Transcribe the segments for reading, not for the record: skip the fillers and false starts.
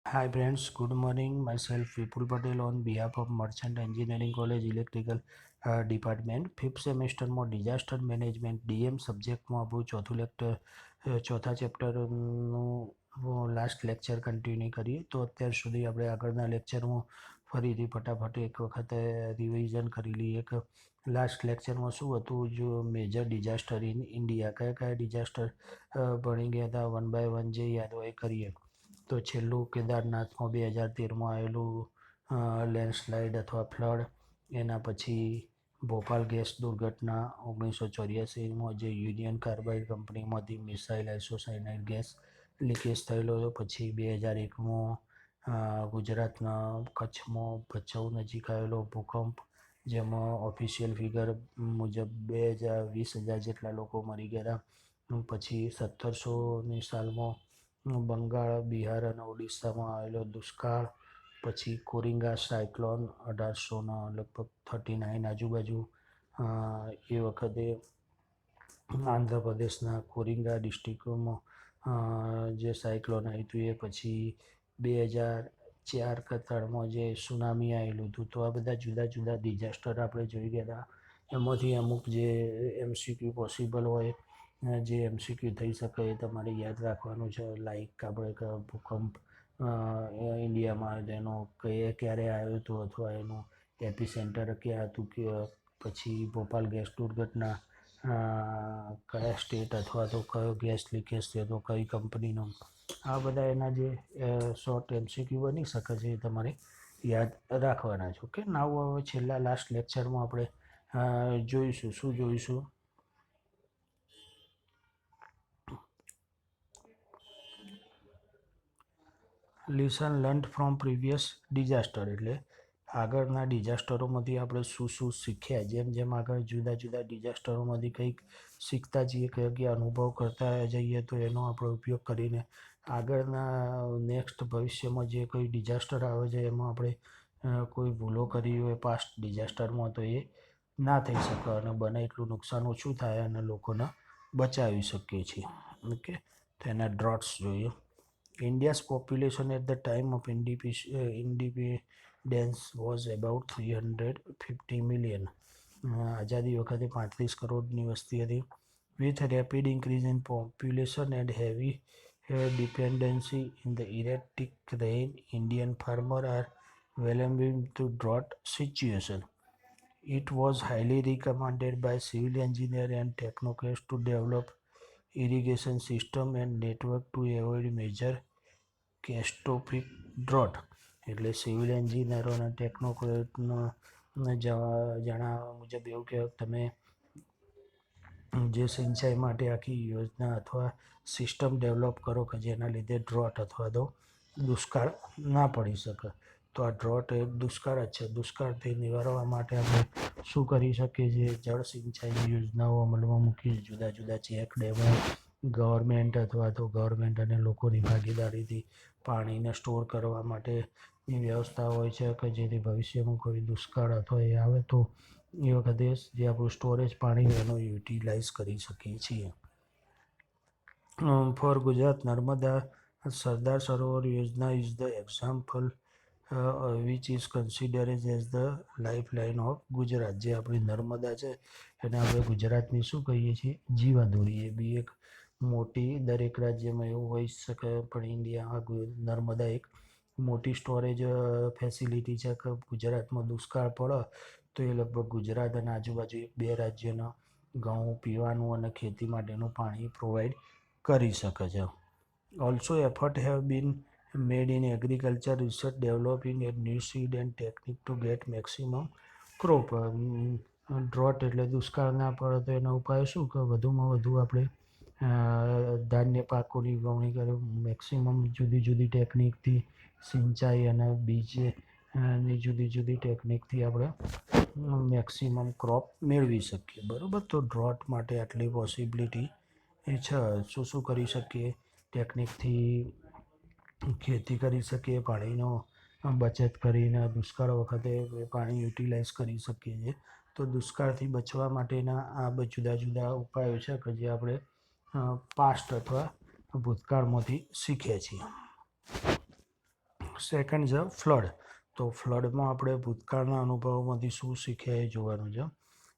Hi friends, good morning. Myself Vipul Patel on behalf of Merchant Engineering College Electrical Department. Fifth સેમેસ્ટરમાં disaster management DM સબ્જેક્ટમાં આપણું ચોથું lecture ચોથા ચેપ્ટરનું last lecture continue કરીએ. તો અત્યાર સુધી આપણે આગળના લેક્ચરમાં ફરીથી ફટાફટ એક વખત રિવિઝન કરી લઈએ. એક લાસ્ટ લેક્ચરમાં શું હતું, જો મેજર ડિઝાસ્ટર ઇન ઇન્ડિયા, કયા કયા ડિઝાસ્ટર ભણી ગયા હતા, વન બાય વન જે યાદ હોય કરીએ. તો છેલ્લું કેદારનાથમાં 2013માં આવેલું લેન્ડસ્લાઇડ અથવા ફ્લડ, એના પછી ભોપાલ ગેસ દુર્ઘટના 1984માં જે યુનિયન કાર્બાઇડ કંપનીમાંથી મિસાઇલ આઇસોસાયનાઇડ ગેસ લીકેજ થયેલો હતો, પછી 2001માં ગુજરાતના કચ્છમાં ભચાઉ નજીક આવેલો ભૂકંપ, જેમાં ઓફિશિયલ ફિગર મુજબ 20,000 જેટલા લોકો મરી ગયા હતા. પછી 1700ની સાલમાં બંગાળ, બિહાર અને ઓડિશામાં આવેલો દુષ્કાળ, પછી કોરિંગા સાયક્લોન 1800ના લગભગ 39 આજુબાજુ, એ વખતે આંધ્રપ્રદેશના કોરિંગા ડિસ્ટ્રિક્ટમાં જે સાયક્લોન આવ્યું હતું. એ પછી 2004 કે 3માં જે સુનામી આવેલું હતું. તો આ બધા જુદા જુદા ડિઝાસ્ટર આપણે જોઈ ગયા હતા. એમાંથી અમુક જે એમસીક્યુ પોસિબલ હોય, જે એમસીક્યુ થઈ શકે એ તમારે યાદ રાખવાનું છે. લાઈક આપણે ભૂકંપ ઇન્ડિયામાં એનો ક્યારે આવ્યો હતો, અથવા એનું એપિસેન્ટર ક્યાં હતું, કે પછી ભોપાલ ગેસ દુર્ઘટના કયા સ્ટેટ અથવા તો કયો ગેસ લીકેજ થયો હતો, કઈ કંપનીનો. આ બધા એના જે શોર્ટ એમસીક્યુ બની શકે છે, એ તમારે યાદ રાખવાના છે. ઓકે, નાવ હવે છેલ્લા લાસ્ટ લેક્ચરમાં આપણે જોઈશું. શું જોઈશું? Lesson learn from previous disaster, એટલે આગળના ડિઝાસ્ટરોમાંથી આપણે શું શું શીખ્યા. જેમ જેમ આગળ જુદા જુદા ડિઝાસ્ટરોમાંથી કંઈક શીખતા જઈએ, કે અનુભવ કરતા જઈએ, તો એનો આપણે ઉપયોગ કરીને આગળના નેક્સ્ટ ભવિષ્યમાં જે કોઈ ડિઝાસ્ટર આવે છે, એમાં આપણે કોઈ ભૂલો કરી હોય પાસ્ટ ડિઝાસ્ટરમાં, તો એ ના થઈ શકે અને બને એટલું નુકસાન ઓછું થાય અને લોકોને બચાવી શકીએ છીએ. ઓકે, તો એના ડ્રોટ્સ જોઈએ. India's population at the time of independence was about 350 million. આઝાદી વખતે 35 કરોડની વસ્તી હતી. With rapid increase in population and heavy dependency in the erratic rain, Indian farmers are vulnerable to drought situation. It was highly recommended by civil engineers and technocrats to develop irrigation system and network to avoid major catastrophic drought. એટલે civil એન્જિનિયરો અને ટેકનોક્રેટનો જણાવવા મુજબ એવું કે તમે જે સિંચાઈ માટે આખી યોજના અથવા સિસ્ટમ ડેવલપ કરો, કે જેના લીધે ડ્રોટ અથવા તો દુષ્કાળ ના પડી શકે. તો આ ડ્રોટ એક દુષ્કાળ જ છે. દુષ્કાળથી નિવારવા માટે આપણે શું કરી શકીએ છીએ? જળ સિંચાઈની યોજનાઓ અમલમાં મૂકીએ. જુદા જુદા ચેક ડેમો ગવર્મેન્ટ અથવા તો ગવર્મેન્ટ અને લોકોની ભાગીદારીથી પાણીને સ્ટોર કરવા માટેની વ્યવસ્થા હોય છે, કે જેથી ભવિષ્યમાં કોઈ દુષ્કાળ અથવા એ આવે તો એ વખતે જે આપણું સ્ટોરેજ પાણી એનો યુટિલાઇઝ કરી શકીએ છીએ. ફોર ગુજરાત, નર્મદા સરદાર સરોવર યોજના is the example which is considered as the life line of Gujarat. જે આપણી નર્મદા છે, એને આપણે ગુજરાતની શું કહીએ છીએ? જીવાદોરી. એ બી એક મોટી, દરેક રાજ્યમાં એવું હોઈ શકે, પણ ઇન્ડિયા નર્મદા એક મોટી સ્ટોરેજ ફેસિલિટી છે, કે ગુજરાતમાં દુષ્કાળ પડે તો એ લગભગ ગુજરાત અને આજુબાજુ 1-2 રાજ્યોના ઘઉં, પીવાનું અને ખેતી માટેનું પાણી પ્રોવાઈડ કરી શકે છે. Also effort have been made in agriculture research developing and new seed and technique two gate maximum crop. Drought એટલે દુષ્કાળ ના પડે તો એના ઉપાય શું? કે વધુમાં વધુ આપણે ધાન્ય પાકોની ઉગવણી કરે, મેક્સિમમ જુદી જુદી ટેકનિકથી સિંચાઈ અને બીજની જુદી જુદી ટેકનિકથી આપણે મેક્સિમમ ક્રોપ મેળવી શકીએ. બરાબર, તો ડ્રોટ માટે આટલી પોસિબિલિટી એ છે. શું શું કરી શકીએ? ટેકનિકથી ખેતી કરી શકીએ, પાણીનો બચત કરીને દુષ્કાળ વખતે પાણી યુટિલાઇઝ કરી શકીએ છીએ. તો દુષ્કાળથી બચવા માટેના આ જુદા જુદા ઉપાયો છે, કે જે આપણે પાસ્ટ અથવા ભૂતકાળમાંથી શીખ્યા છીએ. સેકન્ડ છે ફ્લડ. તો ફ્લડમાં આપણે ભૂતકાળના અનુભવોમાંથી શું શીખ્યા એ જોવાનું છે.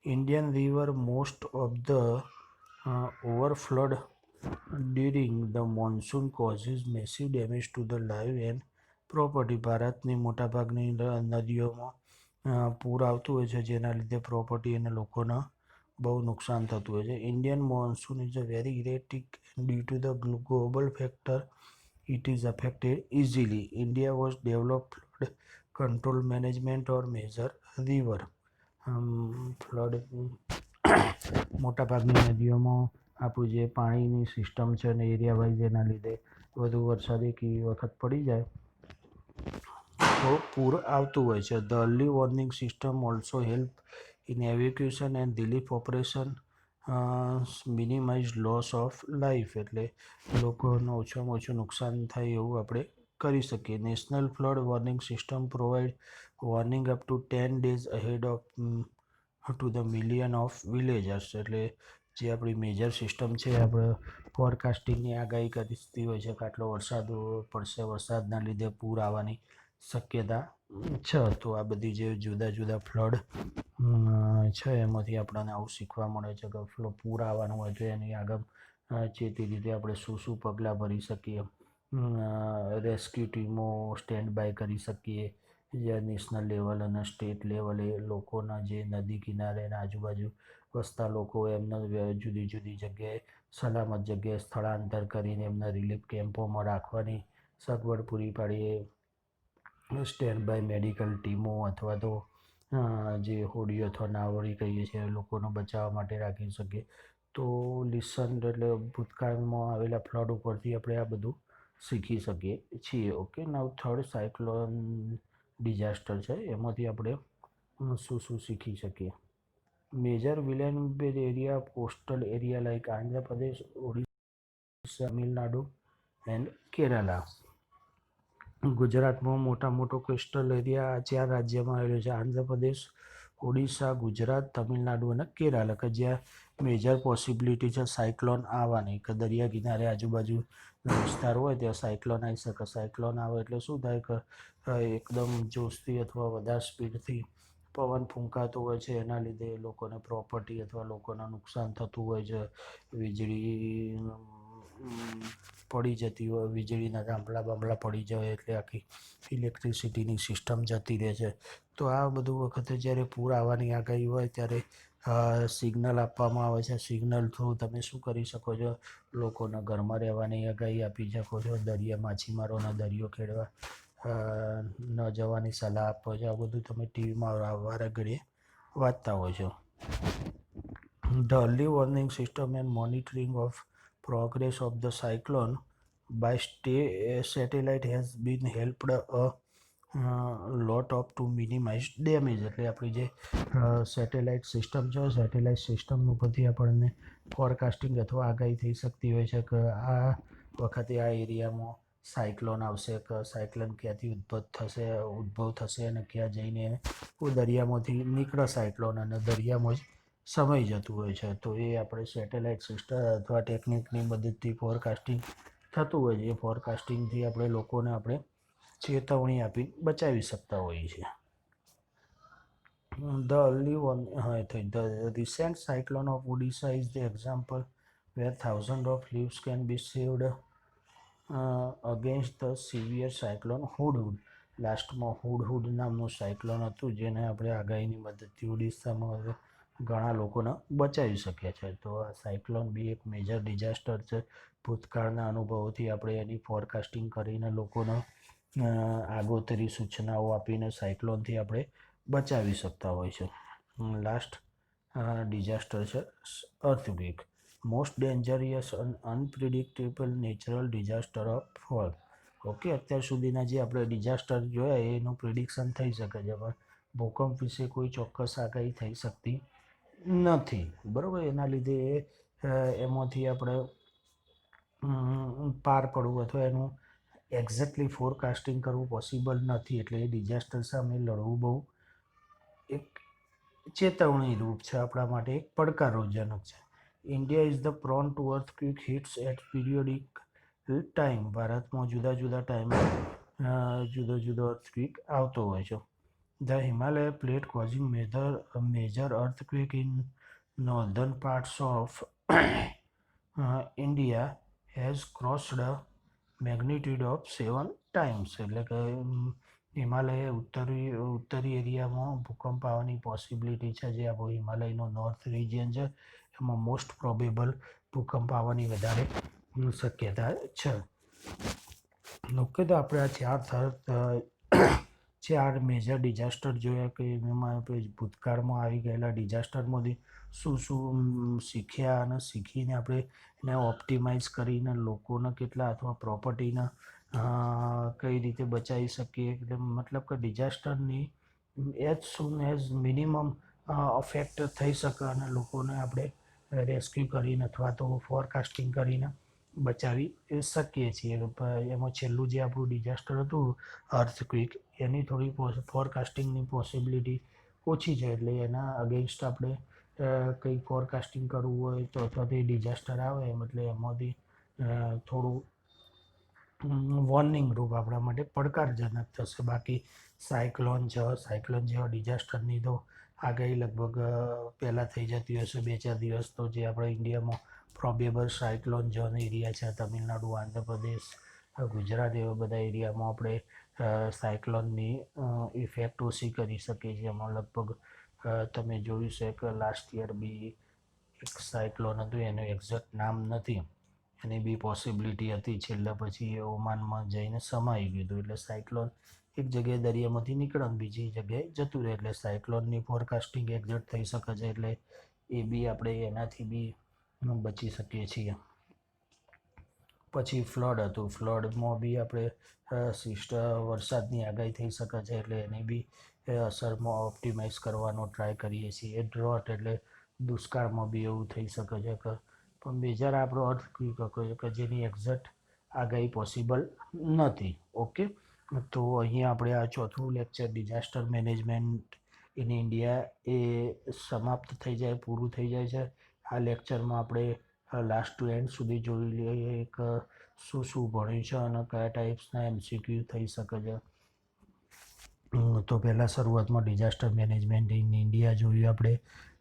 Indian river most of the overflood during the monsoon causes massive damage to the live and property. ભારતની મોટાભાગની નદીઓમાં પૂર આવતું હોય છે, જેના લીધે પ્રોપર્ટી અને લોકોને બહુ નુકસાન થતું હોય છે. Indian monsoon is a very erratic due to the global factor it is affected easily. India was developed flood control management or measure river. Flood મોટાભાગની નદીઓમાં આપણું જે પાણીની સિસ્ટમ છે ને એરિયા વાઇઝ એના લીધે વધુ વરસાદ એક વખત પડી જાય તો પૂર આવતું હોય છે. The early warning system also help in evacuation and relief operation minimize loss of life. એટલે લોકોને ઓછામાં ઓછું નુકસાન થાય એવું આપણે કરી શકીએ. National flood warning system provide warning up to 10 days ahead of to the million of villagers. એટલે જે આપણી મેજર સિસ્ટમ છે આપણે ફોરકાસ્ટિંગની આગાહી કરતી હોય છે કે આટલો વરસાદ પડશે, વરસાદના લીધે પૂર આવવાની શક્યતા છે. તો આ બધી જે જુદા જુદા ફ્લડ છે એમાંથી આપણને આવું શીખવા મળે છે કે પૂર આવવાનું હોય તો એની આગળ ચેતી રીતે આપણે શું શું પગલાં ભરી શકીએ. રેસ્ક્યુ ટીમો સ્ટેન્ડ બાય કરી શકીએ. જ્યાં નેશનલ લેવલ અને સ્ટેટ લેવલે લોકોના જે નદી કિનારે અને આજુબાજુ વસતા લોકો એમને જુદી જુદી જગ્યાએ સલામત જગ્યાએ સ્થળાંતર કરીને એમના રિલીફ કેમ્પોમાં રાખવાની સગવડ પૂરી પાડીએ. સ્ટેન્ડ બાય મેડિકલ ટીમો અથવા તો જે હોડીઓ અથવા નાવડી કહીએ છીએ લોકોને બચાવવા માટે રાખી શકીએ. તો લિસન એટલે ભૂતકાળમાં આવેલા ફ્લડ ઉપરથી આપણે આ બધું શીખી શકીએ છીએ. Okay, now third cyclone disaster છે, એમાંથી આપણે શું શું શીખી શકીએ. Major vulnerable area coastal area like Andhra Pradesh, Odisha, Tamil Nadu and Kerala. ગુજરાતમાં મોટો કોસ્ટલ એરિયા આ 4 રાજ્યમાં આવેલો છે: આંધ્રપ્રદેશ, ઓડિશા, ગુજરાત, તમિલનાડુ અને કેરાલા, કે જ્યાં મેજર પોસિબિલિટી છે સાયક્લોન આવવાની, કે દરિયા કિનારે આજુબાજુ વિસ્તાર હોય ત્યાં સાયક્લોન આવી શકે. સાયક્લોન આવે એટલે શું થાય કે એકદમ જોશથી અથવા વધારે સ્પીડથી પવન ફૂંકાતો હોય છે, એના લીધે લોકોને પ્રોપર્ટી અથવા લોકોને નુકસાન થતું હોય છે. વીજળી પડી જતી હોય, વીજળીના થાંભલા પડી જાય એટલે આખી ઇલેક્ટ્રિસિટીની સિસ્ટમ જતી રહે છે. તો આ બધું વખતે જ્યારે પૂર આવવાની આગાહી હોય ત્યારે સિગ્નલ આપવામાં આવે છે. સિગ્નલ થ્રુ તમે શું કરી શકો છો, લોકોને ઘરમાં રહેવાની આગાહી આપી શકો છો, દરિયા માછીમારોના દરિયો ખેડવા ન જવાની સલાહ આપો છો. આ બધું તમે ટીવીમાં વારે ઘડીએ વાંચતા હોય છો. The early warning system and monitoring of progress of the cyclone by satellite has been helped lot of to minimise damage. એટલે આપણી જે સેટેલાઇટ સિસ્ટમ છે, સેટેલાઇટ સિસ્ટમ ઉપરથી આપણને ફોરકાસ્ટિંગ અથવા આગાહી થઈ શકતી હોય છે કે આ વખતે આ એરિયામાં સાયક્લોન આવશે, કે સાયક્લોન ક્યાંથી ઉદ્ભવ થશે અને ક્યાં જઈને દરિયામાંથી નીકળે સાયક્લોન અને દરિયામાં જ સમય જતું હોય છે. તો એ આપણે સેટેલાઇટ સિસ્ટમ અથવા ટેકનિકની મદદથી ફોરકાસ્ટિંગ થતું હોય છે. એ ફોરકાસ્ટિંગથી આપણે લોકોને ચેતવણી આપી બચાવી શકતા હોઈએ છીએ. The recent cyclone of Odisha is the example where thousands of lives can be saved against the severe cyclone Hudhud. લાસ્ટમાં હુડહુડ નામનું સાયક્લોન હતું જેને આપણે આગાહીની મદદથી ઓડિશામાં ઘણા લોકોને બચાવી શક્યા છે. તો આ સાયક્લોન બી એક મેજર ડિઝાસ્ટર છે. ભૂતકાળના અનુભવોથી આપણે એની ફોરકાસ્ટિંગ કરીને લોકોને આગોતરી સૂચનાઓ આપીને સાયક્લોનથી આપણે બચાવી શકતા હોય છે. લાસ્ટ ડિઝાસ્ટર છે અર્થક્વેક, મોસ્ટ ડેન્જરિયસ અને unpredictable natural disaster of all. Okay, અત્યાર સુધીના જે આપણે ડિઝાસ્ટર જોયા એનું પ્રિડિક્શન થઈ શકે છે, પણ ભૂકંપ વિશે કોઈ ચોક્કસ આગાહી થઈ શકતી નથી. બરાબર, એના લીધે એમાંથી આપણે પાર પડવું અથવા એનું એક્ઝેક્ટલી ફોરકાસ્ટિંગ કરવું પોસિબલ નથી. એટલે એ ડિઝાસ્ટર સામે લડવું બહુ એક ચેતવણીરૂપ છે, આપણા માટે એક પડકારજનક છે. India is the prone to earthquake hits at periodic time. ભારતમાં જુદા જુદા ટાઈમે જુદો જુદો અર્થક્વેક આવતો હોય છે. The Himalaya plate causing major earthquake in northern parts of India has crossed a magnitude of 7 times. એટલે કે હિમાલય ઉત્તરી એરિયામાં ભૂકંપ આવવાની પોસિબિલિટી છે. જે આપણો હિમાલયનો નોર્થ રિજિયન છે એમાં મોસ્ટ પ્રોબેબલ ભૂકંપ આવવાની વધારે શક્યતા છે. ઓકે, તો આપણે આ ચાર મેજર ડિઝાસ્ટર જોયા કે એમાં આપણે ભૂતકાળમાં આવી ગયેલા ડિઝાસ્ટરમાંથી શું શીખ્યા અને શીખીને આપણે એને ઓપ્ટિમાઇઝ કરીને લોકોને કેટલા અથવા પ્રોપર્ટીને કઈ રીતે બચાવી શકીએ. એટલે મતલબ કે ડિઝાસ્ટરની as soon as minimum affect થઈ શકે અને લોકોને આપણે રેસ્ક્યુ કરીને અથવા તો ફોરકાસ્ટિંગ કરીને બચાવી શકીએ છીએ. એમાં છેલ્લું જે આપણું ડિઝાસ્ટર હતું અર્થક્વેક, એની થોડી ફોરકાસ્ટિંગની પોસિબિલિટી ઓછી છે. એટલે એના અગેન્સ્ટ આપણે કંઈ ફોરકાસ્ટિંગ કરવું હોય તો અથવા તો ડિઝાસ્ટર આવે એટલે એમાંથી થોડું વોર્નિંગ રૂપ આપણા માટે પડકારજનક થશે. બાકી સાયક્લોન જેવા ડિઝાસ્ટરની તો આગાહી લગભગ પહેલાં થઈ જતી હશે 2-4 દિવસ. તો જે આપણા ઇન્ડિયામાં પ્રોબેબલ સાયક્લોન ઝોન એરિયા છે, તમિલનાડુ, આંધ્રપ્રદેશ, ગુજરાત, એવા બધા એરિયામાં આપણે સાયક્લોનની ઇફેક્ટ ઓછી કરી શકીએ છીએ. એમાં લગભગ તમે જોયું છે કે લાસ્ટ યર બી એક સાયક્લોન હતું, એનું એક્ઝેક્ટ નામ નથી, એની બી પોસિબિલિટી હતી. છેલ્લે પછી એ ઓમાનમાં જઈને સમાઈ ગયું હતું. એટલે સાયક્લોન એક જગ્યાએ દરિયામાંથી નીકળે અને બીજી જગ્યાએ જતું રહે. એટલે સાયક્લોનની ફોરકાસ્ટિંગ એક્ઝેક્ટ થઈ શકે છે. એટલે એ બી આપણે એનાથી બી બચી શકીએ છીએ. પછી ફ્લડ હતું. ફ્લડમાં બી આપણે વરસાદની આગાહી થઈ શકે છે. એટલે એની બી અસરમાં ઓપ્ટિમાઇઝ કરવાનો ટ્રાય કરીએ છીએ. ડ્રોટ એટલે દુષ્કાળમાં બી એવું થઈ શકે છે કે પણ મેજર આપણો અર્થક્વેક કે જેની એક્ઝેક્ટ આગાહી પોસિબલ નથી. ઓકે, તો અહીંયા આપણે આ ચોથું lecture disaster management in India એ સમાપ્ત થઈ જાય, પૂરું થઈ જાય છે. આ લેક્ચરમાં આપણે લાસ્ટ ટુ એન્ડ સુધી જોઈ લઈએ કે શું ભણ્યું છે અને કયા ટાઈપ્સના MCQ થઈ શકે છે. તો પહેલાં શરૂઆતમાં ડિઝાસ્ટર મેનેજમેન્ટ ઇન ઇન્ડિયા જોયું આપણે.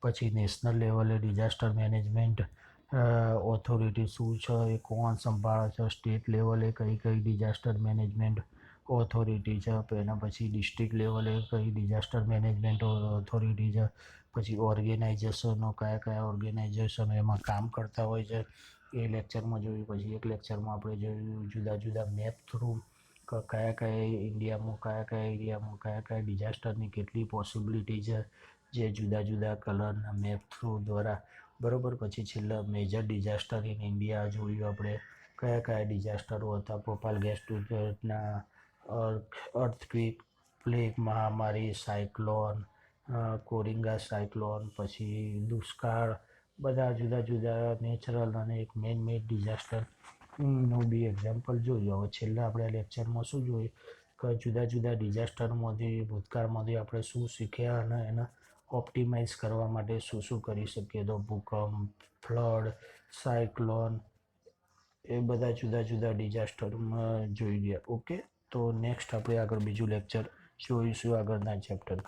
પછી નેશનલ લેવલે ડિઝાસ્ટર મેનેજમેન્ટ ઓથોરિટી શું છે, એ કોણ સંભાળે છે, સ્ટેટ લેવલે કઈ ડિઝાસ્ટર મેનેજમેન્ટ ઓથોરિટી છે, એના પછી ડિસ્ટ્રિક્ટ લેવલે કઈ ડિઝાસ્ટર મેનેજમેન્ટ ઓથોરિટી છે, પછી ઓર્ગેનાઇઝેશનો કયા ઓર્ગેનાઇઝેશનો એમાં કામ કરતા હોય છે એ લેક્ચરમાં જોયું. પછી એક લેક્ચરમાં આપણે જોયું જુદા જુદા મેપ થ્રુ કયા ઇન્ડિયામાં કયા એરિયામાં કયા ડિઝાસ્ટરની કેટલી પોસિબિલિટી છે, જે જુદા જુદા કલરના મેપ થ્રુ દ્વારા બરાબર. પછી છેલ્લા મેજર ડિઝાસ્ટર ઇન ઇન્ડિયા જોયું આપણે કયા ડિઝાસ્ટરો હતા. ભોપાલ ગેસ દુર્ઘટના, અર્થક્વેક, પ્લેગ મહામારી, સાયક્લોન, કોરિંગા સાયક્લોન, પછી દુષ્કાળ, બધા જુદા જુદા નેચરલ અને એક મેડ ડિઝાસ્ટર નું બી એક્ઝામ્પલ જોયું. હવે છેલ્લા આપણે લેક્ચરમાં શું જોયું કે જુદા જુદા ડિઝાસ્ટરમાંથી ભૂતકાળમાંથી આપણે શું શીખ્યા અને એના ઓપ્ટિમાઇઝ કરવા માટે શું કરી શકીએ. તો ભૂકંપ, ફ્લડ, સાયક્લોન, એ બધા જુદા જુદા ડિઝાસ્ટરમાં જોઈ ગયા. ઓકે, તો નેક્સ્ટ આપણે આગળ બીજું લેક્ચર જોઈશું આગળના ચેપ્ટર.